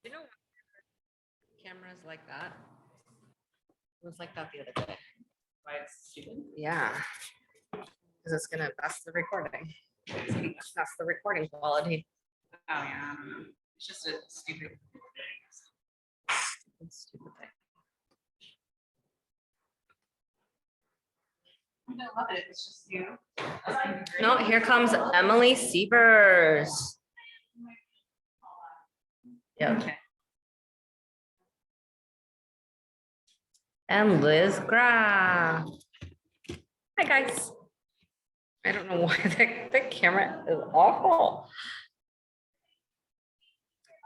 You know, cameras like that. It was like that the other day. Why it's stupid? Yeah. Because it's gonna, that's the recording. That's the recording quality. Oh yeah, I don't know. It's just a stupid. Stupid thing. I don't love it. It's just, you know. No, here comes Emily Sievers. Yeah. Okay. And Liz Gra. Hi guys. I don't know why the camera is awful.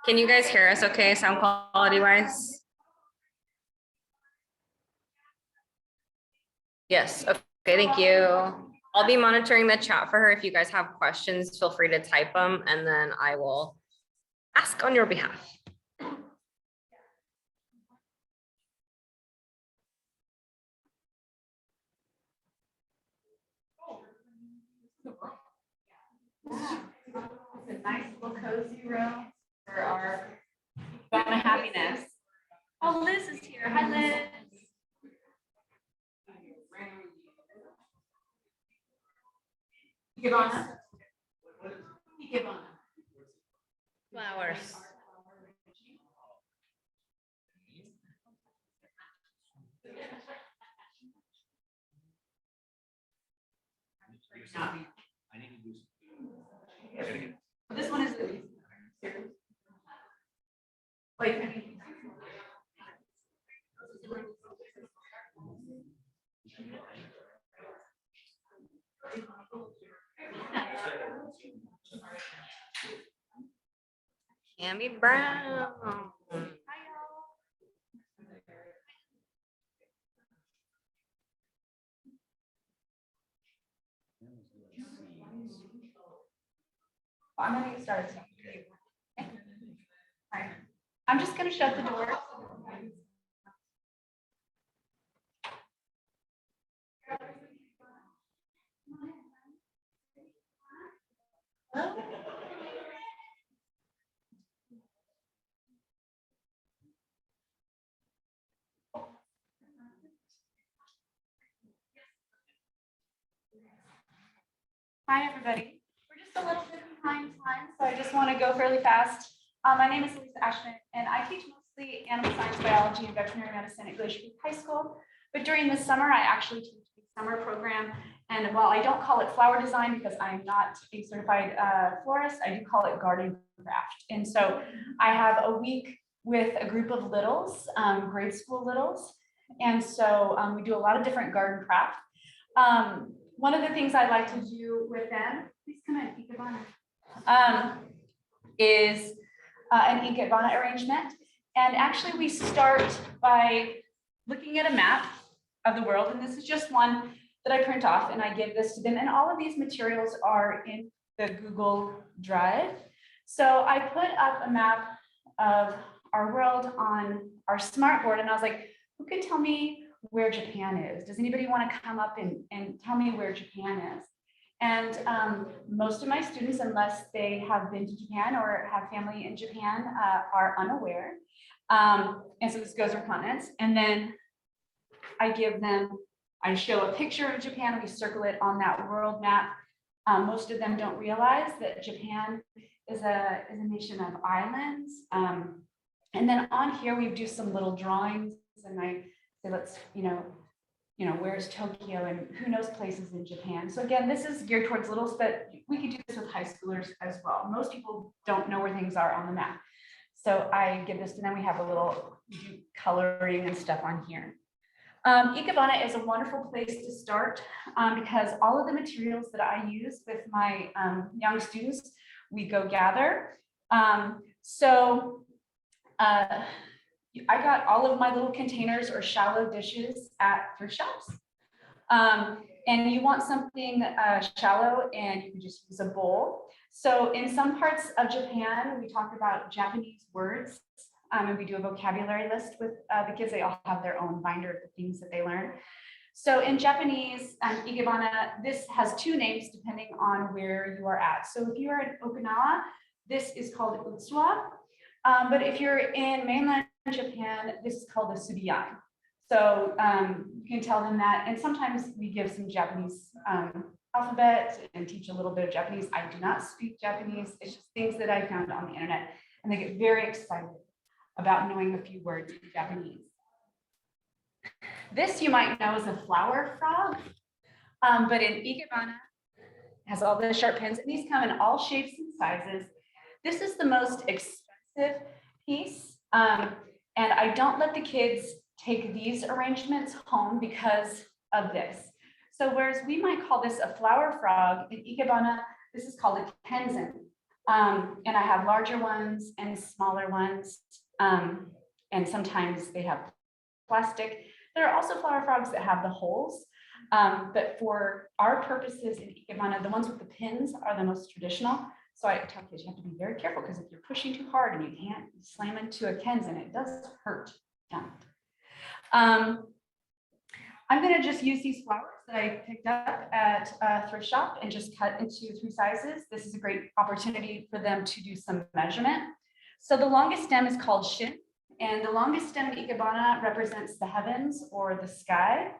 Can you guys hear us okay, sound quality wise? Yes, okay, thank you. I'll be monitoring the chat for her. If you guys have questions, feel free to type them and then I will ask on your behalf. It's a nice little cozy room for our Ikebana happiness. Oh, Liz is here. Hi, Liz. Ikebana. Ikebana. Flowers. I need to do some. This one is Lily's. Wait, I mean. Cammy Brown. I'm gonna get started. Alright. I'm just gonna shut the door. Hi, everybody. We're just a little bit behind time, so I just want to go fairly fast. My name is Alisa Ashmon, and I teach mostly animal science, biology, and veterinary medicine at Glacier Peak High School. But during the summer, I actually teach a summer program. And while I don't call it flower design because I'm not a certified florist, I do call it garden craft. And so I have a week with a group of littles, grade school littles. And so we do a lot of different garden craft. One of the things I like to do with them, please come in, Ikebana, is an Ikebana arrangement. And actually we start by looking at a map of the world. And this is just one that I print off and I give this to them. And all of these materials are in the Google Drive. So I put up a map of our world on our smart board. And I was like, who could tell me where Japan is? Does anybody want to come up and tell me where Japan is? And most of my students, unless they have been to Japan or have family in Japan, are unaware. And so this goes for continents. And then I show a picture of Japan and we circle it on that world map. Most of them don't realize that Japan is a nation of islands. And then on here, we do some little drawings and I say, let's, where's Tokyo and who knows places in Japan. So again, this is geared towards littles, but we could do this with high schoolers as well. Most people don't know where things are on the map. So I give this to them. We have a little coloring and stuff on here. Ikebana is a wonderful place to start because all of the materials that I use with my young students, we go gather. I got all of my little containers or shallow dishes at thrift shops. And you want something shallow and you can just use a bowl. So in some parts of Japan, we talk about Japanese words and we do a vocabulary list with the kids. They all have their own binder of the things that they learn. So in Japanese, Ikebana, this has two names depending on where you are at. So if you are in Okinawa, this is called Utsuwa. But if you're in mainland Japan, this is called the subiai. So you can tell them that, and sometimes we give some Japanese alphabet and teach a little bit of Japanese. I do not speak Japanese. It's just things that I found on the internet, and they get very excited about knowing a few words in Japanese. This you might know as a flower frog, but in Ikebana, has all the sharp pins, and these come in all shapes and sizes. This is the most expensive piece, and I don't let the kids take these arrangements home because of this. So whereas we might call this a flower frog, in Ikebana, this is called a kenzen. And I have larger ones and smaller ones, and sometimes they have plastic. There are also flower frogs that have the holes, but for our purposes in Ikebana, the ones with the pins are the most traditional. So I tell kids you have to be very careful, because if you're pushing too hard and you can't slam into a kenzen, it does hurt. Yeah. I'm going to just use these flowers that I picked up at a thrift shop and just cut into 3 sizes. This is a great opportunity for them to do some measurement. So the longest stem is called shin, and the longest stem in Ikebana represents the heavens or the sky.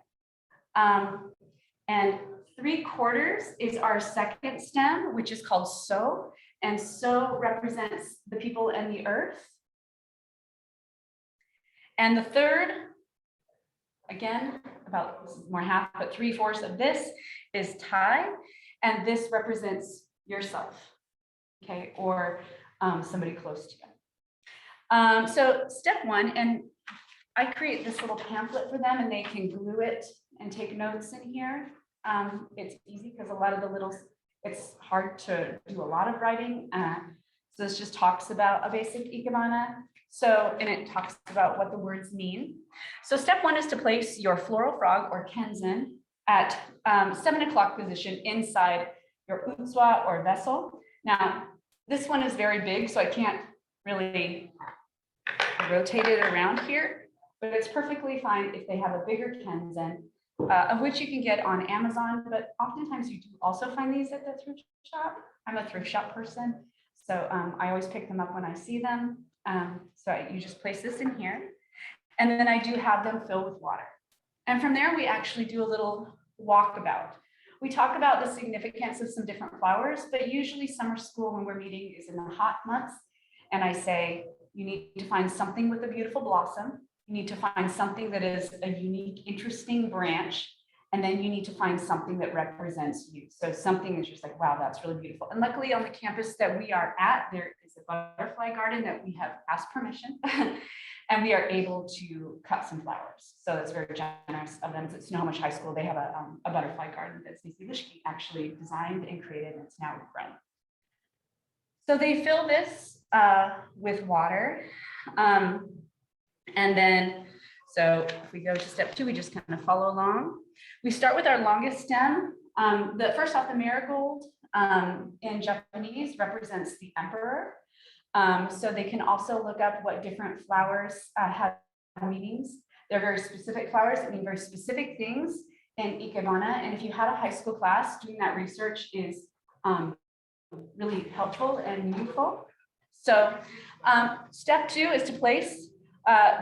And 3/4 is our second stem, which is called so, and so represents the people and the earth. And the third, again, about, this is more half, but 3/4 of this is Tai, and this represents yourself, okay, or somebody close to you. So step 1, and I create this little pamphlet for them, and they can glue it and take notes in here. It's easy because a lot of the little, it's hard to do a lot of writing. So this just talks about a basic Ikebana. So, and it talks about what the words mean. So step 1 is to place your floral frog or kenzen at 7 o'clock position inside your utsuwa or vessel. Now, this one is very big, so I can't really rotate it around here, but it's perfectly fine if they have a bigger kenzen, of which you can get on Amazon, but oftentimes you do also find these at the thrift shop. I'm a thrift shop person, so I always pick them up when I see them. You just place this in here, and then I do have them fill with water. And from there, we actually do a little walkabout. We talk about the significance of some different flowers, but usually summer school when we're meeting is in the hot months. And I say, you need to find something with a beautiful blossom. You need to find something that is a unique, interesting branch. And then you need to find something that represents you. So something is just like, wow, that's really beautiful. And luckily on the campus that we are at, there is a butterfly garden that we have asked permission and we are able to cut some flowers. So that's very generous of them. At Snohomish High School, they have a butterfly garden that Stacey Lishke actually designed and created, and it's now grown. So they fill this with water. And then, so if we go to step 2, we just kind of follow along. We start with our longest stem. First off, the marigold in Japanese represents the emperor. So they can also look up what different flowers have meanings. They're very specific flowers that mean very specific things in Ikebana. And if you had a high school class, doing that research is really helpful and meaningful. So step 2 is to place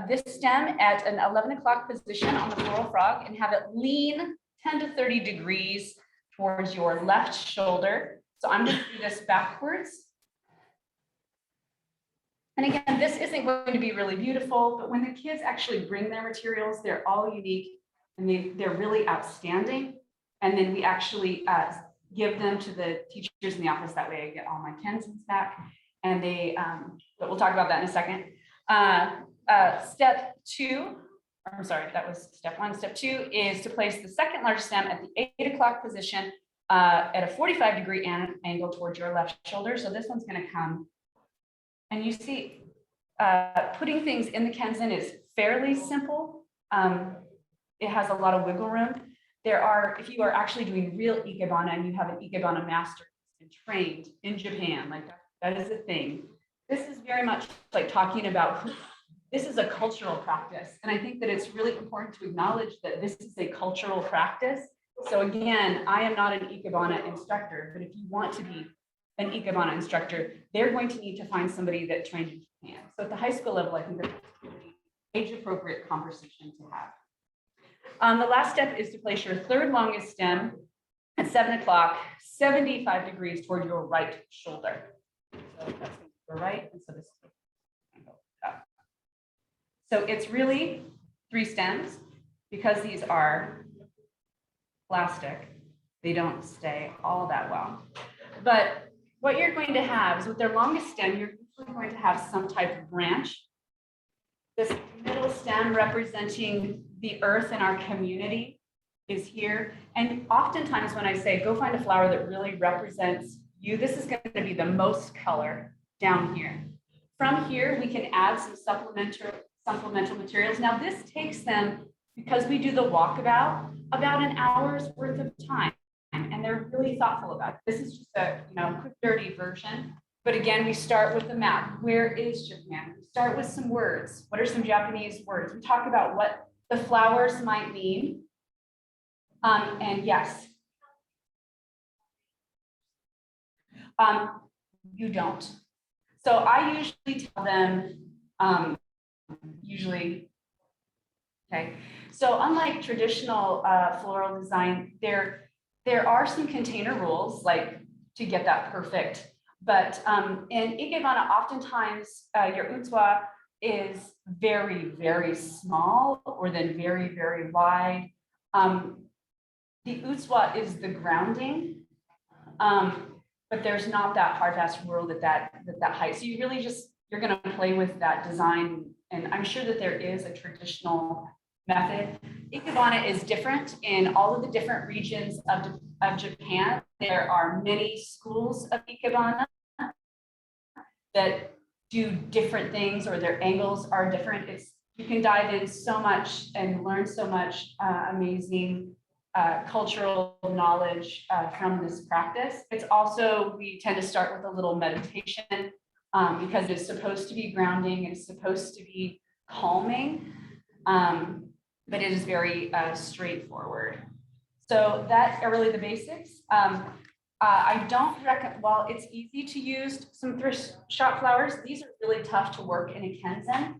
this stem at an 11 o'clock position on the floral frog and have it lean 10 to 30 degrees towards your left shoulder. So I'm going to do this backwards. And again, this isn't going to be really beautiful, but when the kids actually bring their materials, they're all unique and they're really outstanding. And then we actually give them to the teachers in the office. That way I get all my kenzens back. And but we'll talk about that in a second. Step 2, I'm sorry, that was step 1. Step 2 is to place the second largest stem at the 8 o'clock position at a 45-degree angle towards your left shoulder. So this one's going to come, and you see putting things in the kenzen is fairly simple. It has a lot of wiggle room. If you are actually doing real Ikebana and you have an Ikebana master and trained in Japan, like that is a thing. This is very much like talking about this is a cultural practice. And I think that it's really important to acknowledge that this is a cultural practice. So again, I am not an Ikebana instructor, but if you want to be an Ikebana instructor, they're going to need to find somebody that trained in can. So at the high school level, I think that's age-appropriate conversation to have. The last step is to place your third longest stem at 7 o'clock, 75 degrees toward your right shoulder. So that's going to go right, and so this is going to go up. So it's really 3 stems because these are plastic. They don't stay all that well. But what you're going to have is with their longest stem, you're usually going to have some type of branch. This middle stem representing the earth in our community is here. And oftentimes when I say, go find a flower that really represents you, this is going to be the most color down here. From here, we can add some supplemental materials. Now this takes them, because we do the walkabout, about an hour's worth of time. And they're really thoughtful about it. This is just a quick, dirty version. But again, we start with the map. Where is Japan? We start with some words. What are some Japanese words? We talk about what the flowers might mean. And yes. You don't. So I usually tell them, okay. So unlike traditional floral design, there are some container rules, like to get that perfect. But in Ikebana, oftentimes your utsuwa is very, very small or then very, very wide. The utsuwa is the grounding, but there's not that hard, fast rule that height. So you really you're gonna play with that design. And I'm sure that there is a traditional method. Ikebana is different in all of the different regions of Japan. There are many schools of Ikebana that do different things, or their angles are different. You can dive in so much and learn so much amazing cultural knowledge from this practice. It's also, we tend to start with a little meditation because it's supposed to be grounding, it's supposed to be calming. But it is very straightforward. So that are really the basics. I don't recommend, while it's easy to use some thrift shop flowers, these are really tough to work in a kenzen.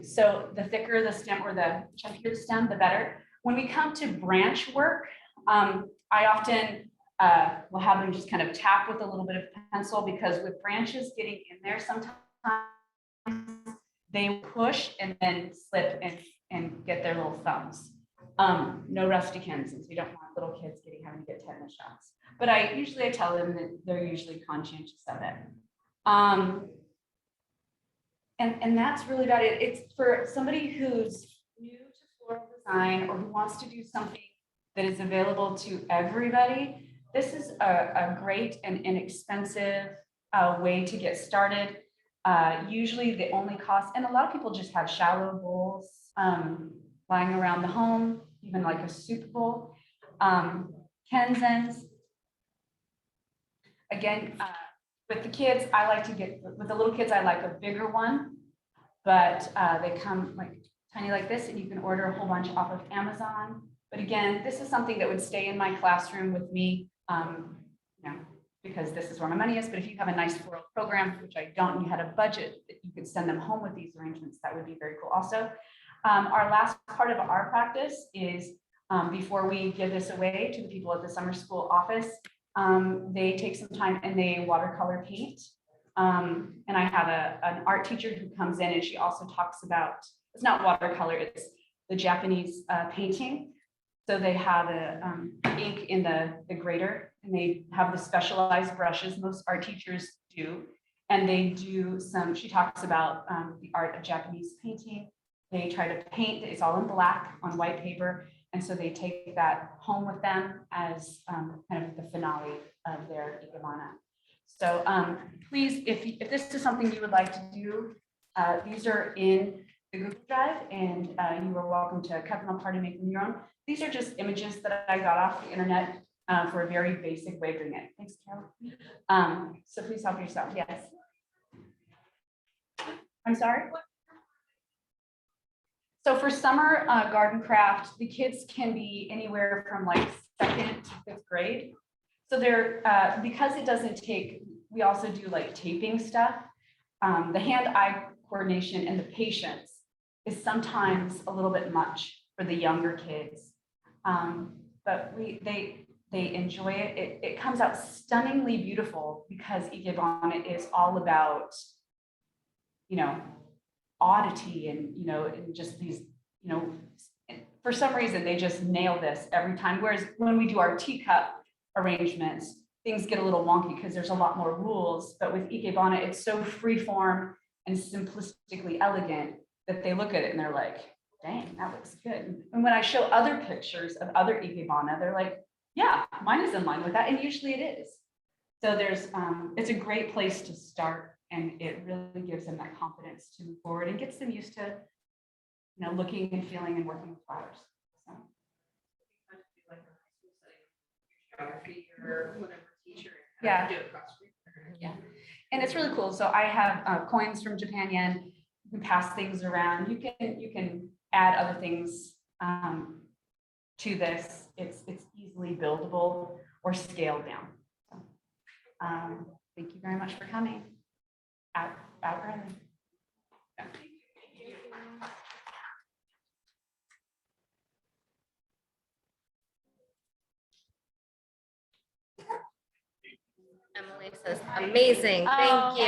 So the thicker the stem or the chunkier the stem, the better. When we come to branch work, I often will have them just kind of tap with a little bit of pencil, because with branches getting in there, sometimes they push and then slip and get their little thumbs. No rusty kenzens. We don't want little kids having to get tetanus shots. But I usually tell them that they're usually conscientious of it. And that's really about it. It's for somebody who's new to floral design or who wants to do something that is available to everybody. This is a great and inexpensive way to get started. Usually the only cost, and a lot of people just have shallow bowls lying around the home, even like a soup bowl. Kenzens. Again, with the kids, I like to get, with the little kids, I like a bigger one, but they come like tiny like this, and you can order a whole bunch off of Amazon. But again, this is something that would stay in my classroom with me, because this is where my money is. But if you have a nice floral program, which I don't, and you had a budget that you could send them home with these arrangements, that would be very cool. Also, our last part of our practice is before we give this away to the people at the summer school office, they take some time and they watercolor paint. And I have an art teacher who comes in, and she also talks about, it's not watercolor, it's the Japanese painting. So they have ink in the grater, and they have the specialized brushes most art teachers do. And they do some, she talks about the art of Japanese painting. They try to paint, it's all in black on white paper. And so they take that home with them as kind of the finale of their Ikebana. So please, if this is something you would like to do, these are in the Google Drive, and you are welcome to cut them apart and make them your own. These are just images that I got off the internet for a very basic way of doing it. Thanks, Carol. So please help yourself. Yes. I'm sorry. So for summer garden craft, the kids can be anywhere from like 2nd to 5th grade. So they're, because it doesn't take, we also do like taping stuff. the hand-eye coordination and the patience is sometimes a little bit much for the younger kids. But they enjoy it. It comes out stunningly beautiful because Ikebana is all about, oddity and just these, for some reason, they just nail this every time. Whereas when we do our teacup arrangements, things get a little wonky because there's a lot more rules. But with Ikebana, it's so freeform and simplistically elegant that they look at it and they're like, dang, that looks good. And when I show other pictures of other Ikebana, they're like, yeah, mine is in line with that. And usually it is. So it's a great place to start. And it really gives them that confidence to move forward and gets them used to, looking and feeling and working with flowers. So. Geography or whatever teacher. Yeah. Do it cross-street. Yeah. And it's really cool. So I have coins from Japan yen. You can pass things around. You can add other things to this. It's easily buildable or scaled down. So, thank you very much for coming. Out early. Yeah. Emily says, amazing, thank you.